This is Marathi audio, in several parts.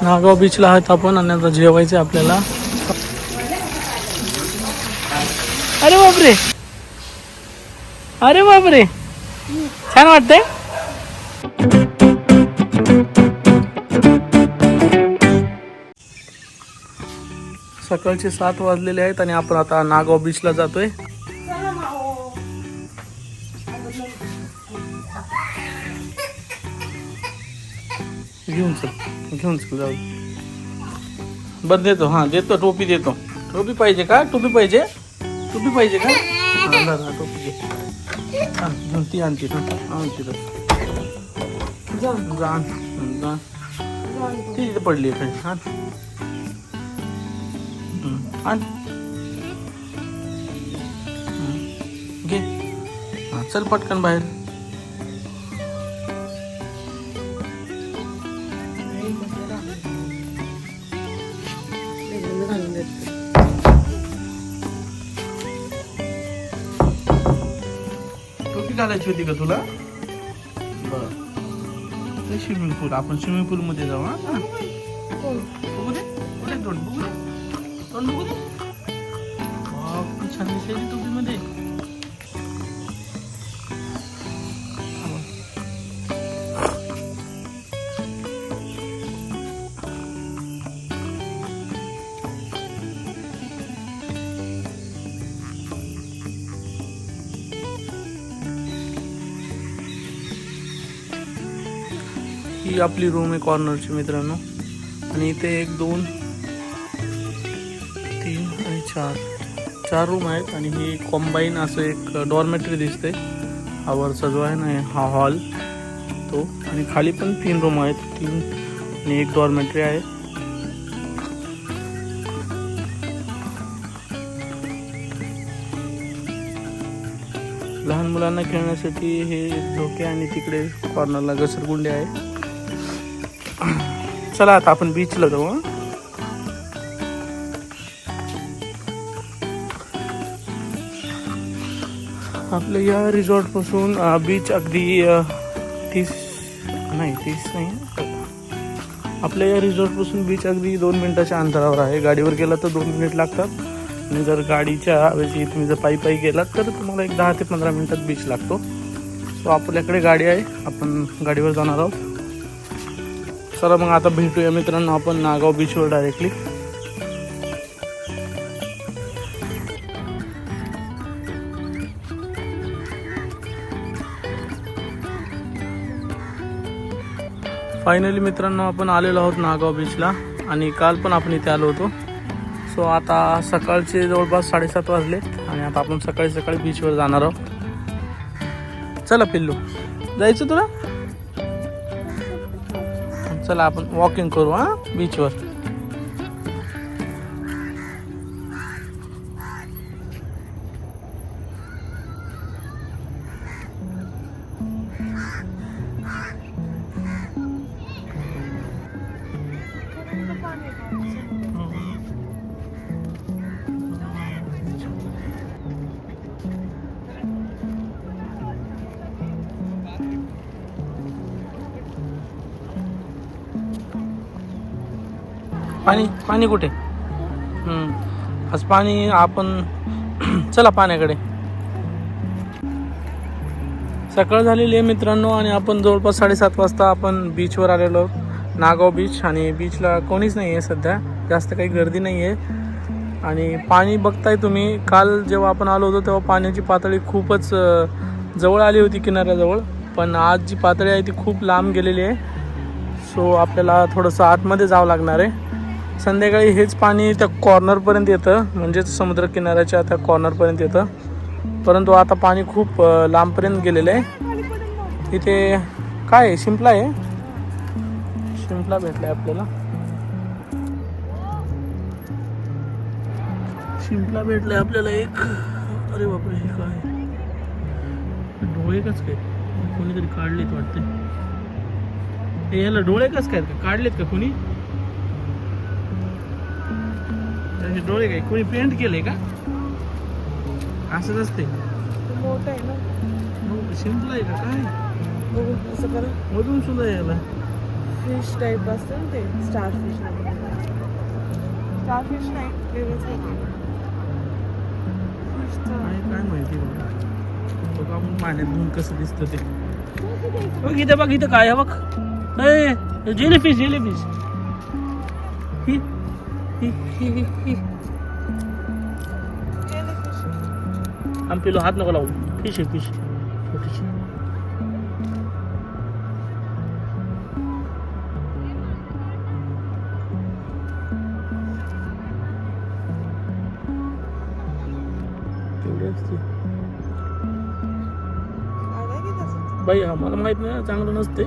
नागाव बीचला आहोत आपण आणि आता जेवायचं आपल्याला. अरे बापरे, अरे बापरे, छान वाटतंय. सकाळचे 7 वाजलेले आहेत आणि आपण आता नागाव बीचला जातोय. घेऊन चल जाऊ. बरं देतो, हां देतो, टोपी देतो. टोपी पाहिजे का? टोपी पाहिजे का? टोपी घे. घेऊन ती आणते जा ती तिथे पडली आहे. आण घे. हां चल पटकन बाहेर. टोपी घालायची होती का तुला? बरं स्विमिंग पूल, आपण स्विमिंग पूल मध्ये जाऊ. हा बघू दे, कुठे तोंड बघू दे, तोंड बघू दे. किती छान दिसायची टोपीमध्ये. ही आपली रूम आहे कॉर्नरची मित्रांनो. आणि इथे 1 2 3 आणि 4 रूम आहेत. आणि ही कॉम्बाईन असं एक डॉर्मेटरी दिसते. हा वरचा जो आहे ना हा हॉल तो. आणि खाली पण 3 रूम आहेत, 3 आणि 1 डॉर्मेटरी आहे. लहान मुलांना खेळण्यासाठी हे झोके आणि तिकडे कॉर्नरला घसरगुंडी आहे. चला आता आपण बीचला जाऊ. आपल्या या रिसॉर्ट पासून बीच अगदी 30 नाही, आपल्या या रिसॉर्ट पासून बीच अगदी 2 मिनिटाच्या अंतरावर आहे. गाडीवर गेला तर 2 मिनिट लागतात. आणि जर गाडीच्या ऐवजी तुम्ही जर पायी गेलात तर तुम्हाला एक 10 ते 15 मिनिटात बीच लागतो. सो आपल्याकडे गाडी आहे, आपण गाडीवर जाणार आहोत. चला मग आता भेटूया मित्रांनो आपण नागाव बीचवर डायरेक्टली. फायनली मित्रांनो आपण आलेलो आहोत नागाव बीचला. आणि काल पण आपण इथे आलो होतो. सो आता सकाळचे जवळपास 7:30 वाजले आणि आता आपण सकाळी बीचवर जाणार आहोत. चला पिल्लू, जायचं तुला? चला आपण वॉकिंग करू बीचवर. पाणी कुठे? आज पाणी आपण चला पाण्याकडे. सकाळ झालेली आहे मित्रांनो आणि आपण जवळपास 7:30 वाजता आपण बीचवर आलेलो आहोत, नागाव बीच. आणि बीचला कोणीच नाही आहे सध्या, जास्त काही गर्दी नाही आहे. आणि पाणी बघताय तुम्ही, काल जेव्हा आपण आलो होतो तेव्हा पाण्याची पातळी खूपच जवळ आली होती किनाऱ्याजवळ. पण आज जी पातळी आहे ती खूप लांब गेलेली आहे. सो आपल्याला थोडंसं आतमध्ये जावं लागणार आहे. संध्याकाळी हेच पाणी त्या कॉर्नरपर्यंत येतं, म्हणजेच समुद्रकिनाऱ्याच्या त्या कॉर्नरपर्यंत येतं. परंतु आता पाणी खूप लांबपर्यंत गेलेलं आहे. इथे काय आहे? शिंपला आहे. शिंपला भेटला आहे आपल्याला. शिंपला भेटलाय आपल्याला एक. अरे बापरे, हे काय डोळे कस काय कोणीतरी काढलेत वाटते. याला डोळे कस काय काढलेत का कोणी? त्याचे डोळे काय कोणी पेंट केले का? असंच असते. मोठं आहे ना, शिंपला आहे का काय? असं करा मधून सुद्धा यायला. फिश टाईप असतं ना ते स्टार फिश नाही वेगळंच काय माहिती बघा आपण पाण्यात धुवून कसं दिसतं ते. बघ इथं काय आहे बघ. जेलीफिश ही आम पिलो हात नको लावू. फिश आहे फिश छोटीशी. बाई हा मला माहित नाही चांगलं नसते.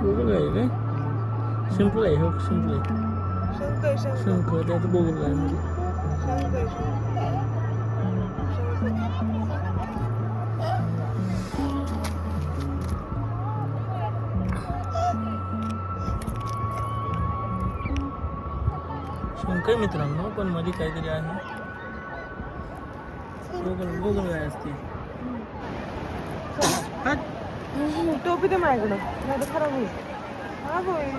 बघून आहे काय सिंपल आहे हो सिंपल आहे. शंख त्यात बघून आहे म्हणजे शंख आहे मित्रांनो पण मध्ये काहीतरी आहे. गोगल काय असते. टोपी दे माझ्याकडं नाही तर खराब होईल. हा होईल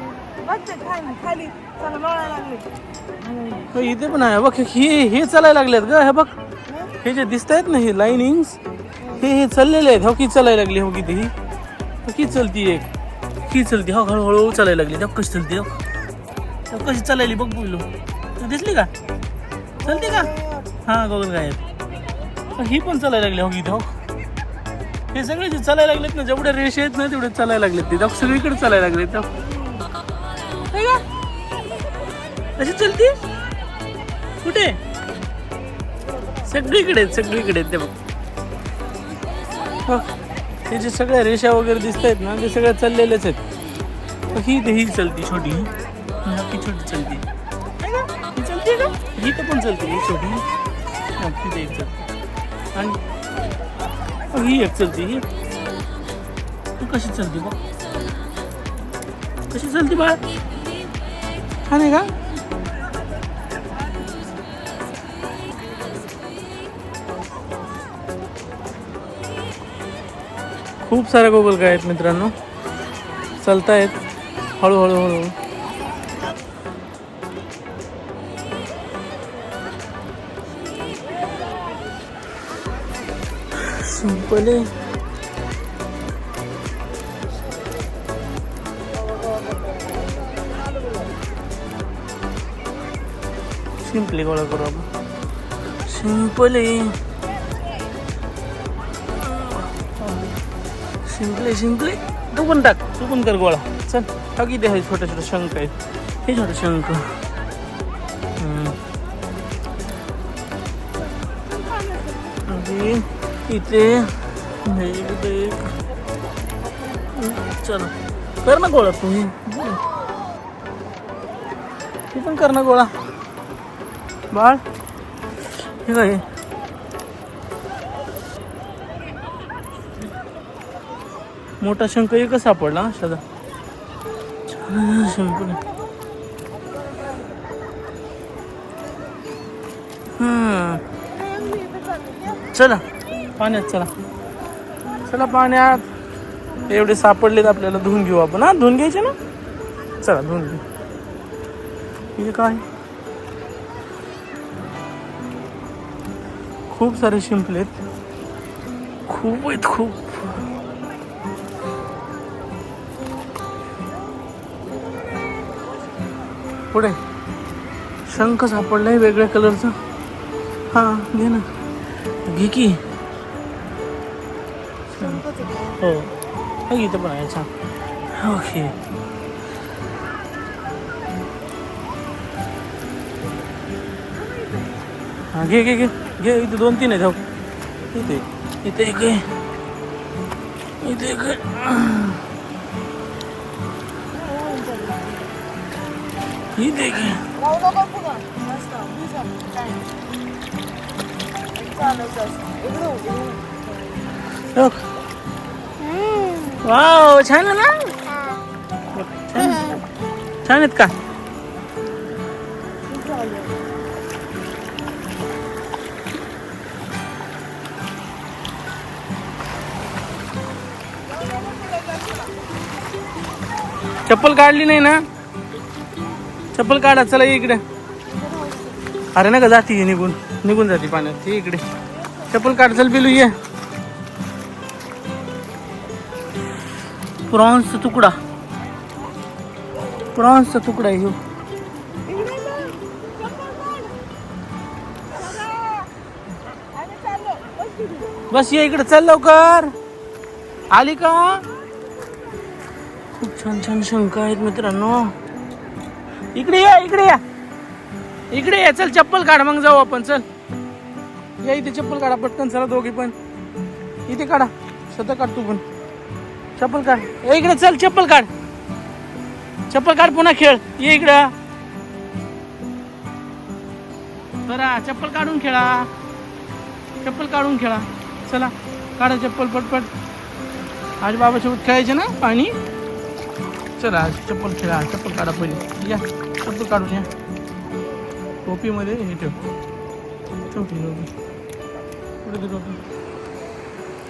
खाली चला लोळायला लागले. इथे पण आहे बघ. हे चालायला लागलेत ग. हे बघ हे जे दिसत आहेत ना हे लाईनिंग्स हे चाललेले आहेत. हो की चालायला लागली हो किती ही चलती एक ही चलती. हो हळूहळू चालायला लागली. तेव्हा कशी चलते हो कशी चालायली बघ बोललो. दिसली का चलते का. हा गोगल काय ही पण चालायला लागली हो इथे. हो हे सगळे जे चालायला लागलेत ना जेवढ्या रेष आहेत ना तेवढे चालायला लागलेत ते सगळीकडे चालायला लागलेत. कशी चलती कुठे सगळीकडे ते बघ. हे जे सगळ्या रेषा वगैरे दिसत आहेत ना ते सगळ्या चाललेलेच आहेत. ही चलती छोटी ही छोटी चलती ही चलते का ही तर पण चलते ही छोटी तिथे एक चलते आणि ही एक चलती. ही तू कशी चलती बघ कशी चलती बाळ. हा नाही का खूप साऱ्या गोगल काय आहेत मित्रांनो चालतायत हळूहळू. सिंपल आहे. सिंपली गोळा करू आपण. सिंपली तू पण टाक तू पण कर गोळा. चल हा किती आहे छोटे शंख आहेत. हे छोटे शंख इथे एक चल कर ना गोळा. तू पण कर ना गोळा बाळ. हे काय मोठा शंख एकच सापडला साधा सिंपल. चला पाण्यात चला पाण्यात एवढे सापडलेत आपल्याला धुवून घेऊ आपण. हा धुवून घ्यायचे ना चला धुवून घेऊ. हे काय खूप सारे शिंपले आहेत खूप पुढे शंख सापडलाय वेगळ्या कलरचा. हा घे ना घे की. हो इथं पण आहे छान. ओके हा घे इथे 2-3 आहेत. हो इथे एक आहे इथे एक आहे. ही देख वाव छान आहे ना. छान आहेत का चप्पल काढली नाही ना? चप्पल काढा, चला ये इकडे. अरे ना का जाती निघून निघून जाते पाण्यात. ये इकडे, चप्पल काढ, चल पिलू ये. प्रॉन्सचा तुकडा, प्रॉन्सचा तुकडा आहे ह्यो. बस ये इकडे, चल लवकर. आली का? खूप छान छान शंका आहेत मित्रांनो. इकडे या, इकडे या, इकडे या. चल चप्पल काढ, मग जाऊ आपण. चल या इथे, चप्पल काढा पटकन. चला दोघी पण इथे काढा. स्वतः काढ तू पण, चप्पल काढ. इकडे चल, चप्पल काढ, चप्पल काढ, पुन्हा खेळ. ये इकडं. बरा, चप्पल काढून खेळा, चप्पल काढून खेळा. चला काढा चप्पल पटपट. आज बाबासोबत खेळायचे ना पाणी. चला आज चप्पल खेळा, चप्पल काढा पहिले. या चप्पल काढून या. टोपीमध्ये हे ठेव, छोटी टोपी. कुठे ती टोपी?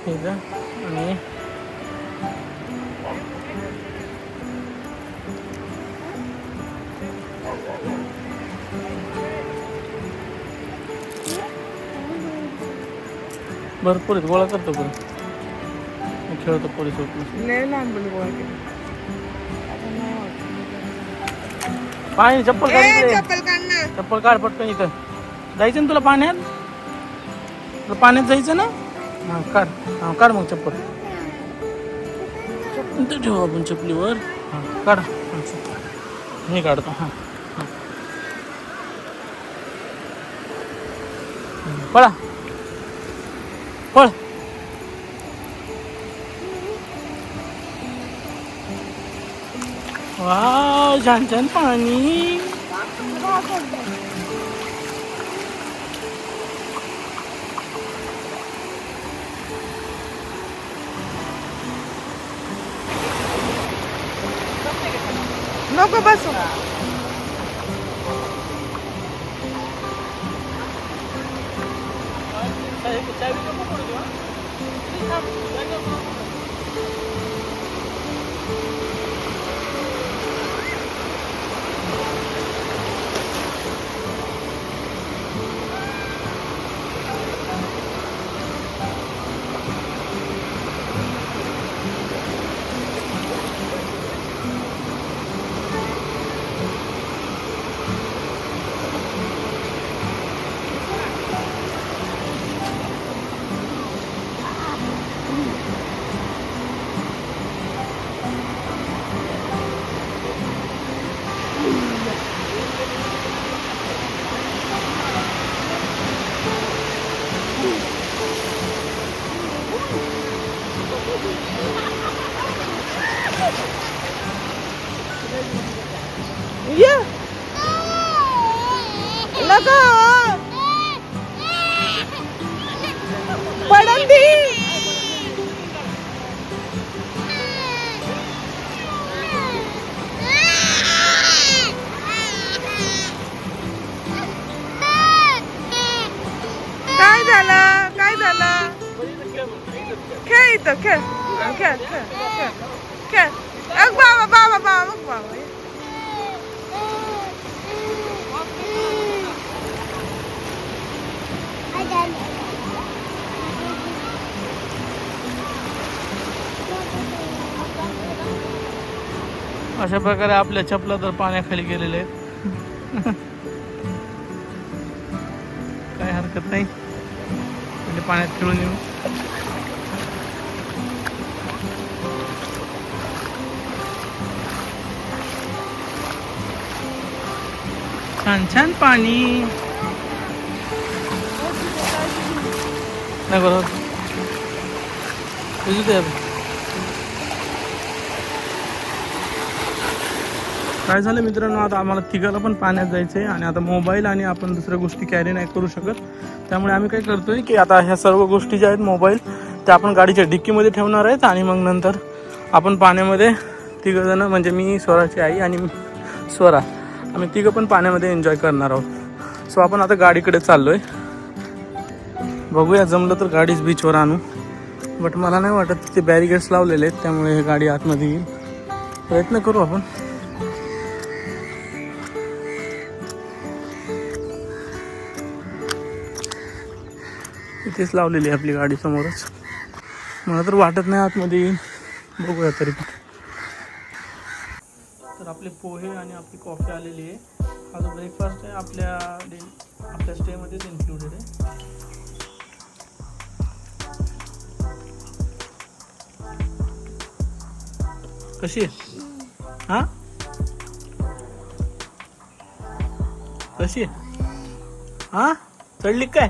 हे जा. आणि भरपूर आहेत, गोळा करतो पण खेळतो पोलीस होत. लय लहानपणी गोळा केली. पाणी, चप्पल काढ इकडे. चप्पल काढ ना. चप्पल काढ पटकन. इथं जायचं ना तुला पाण्यात? तुला पाण्यात जायचं ना? हां काढ. हां काढ मग चप्पल. इथं ठेवू आपण चपलीवर. हां काढ. मी काढतो. हां पळा, पळ. वाव, छान छान पाणी. नको बसू. ये लगा पडन दी. काय झालं, काय झालं? खेळ इथं, खेळ खेळ खेळ खेळ खेळ. अग बाबा, बाबा बाबा, बघ बाबा. अशा प्रकारे आपल्या चपला तर पाण्याखाली गेलेले आहेत. काय हरकत नाही, म्हणजे पाण्यात खेळून येऊ. छान छान पाणी. नाही बरोबर तुझी ते काय झालं मित्रांनो, आता आम्हाला तिघाला पण पाण्यात जायचं आहे आणि आता मोबाईल आणि आपण दुसऱ्या गोष्टी कॅरी नाही करू शकत. त्यामुळे आम्ही काय करतोय की आता ह्या सर्व गोष्टी ज्या आहेत मोबाईल त्या आपण गाडीच्या डिक्कीमध्ये ठेवणार आहेत आणि मग नंतर आपण पाण्यामध्ये तिघंजणं म्हणजे मी, स्वराची आई आणि स्वरा, आम्ही तिघं पण पाण्यामध्ये एन्जॉय करणार आहोत. सो आपण आता गाडीकडे चाललो आहे. बघूया जमलं तर गाडीच बीचवर आणू, बट मला नाही वाटत ते बॅरिगेड्स लावलेले आहेत त्यामुळे हे गाडी आतमध्ये येईल. प्रयत्न करू आपण. इथेच लावलेली आहे आपली गाडी समोरच. मला तर वाटत नाही आतमध्ये येईल, बघूया तरी पण. तर आपले पोहे आणि आपली कॉफी आलेली आहे. हा जो ब्रेकफास्ट आहे आपल्या स्टेमध्येच इन्क्लुडेड आहे. कशी आहे? हा कशी आहे? हा चढली काय?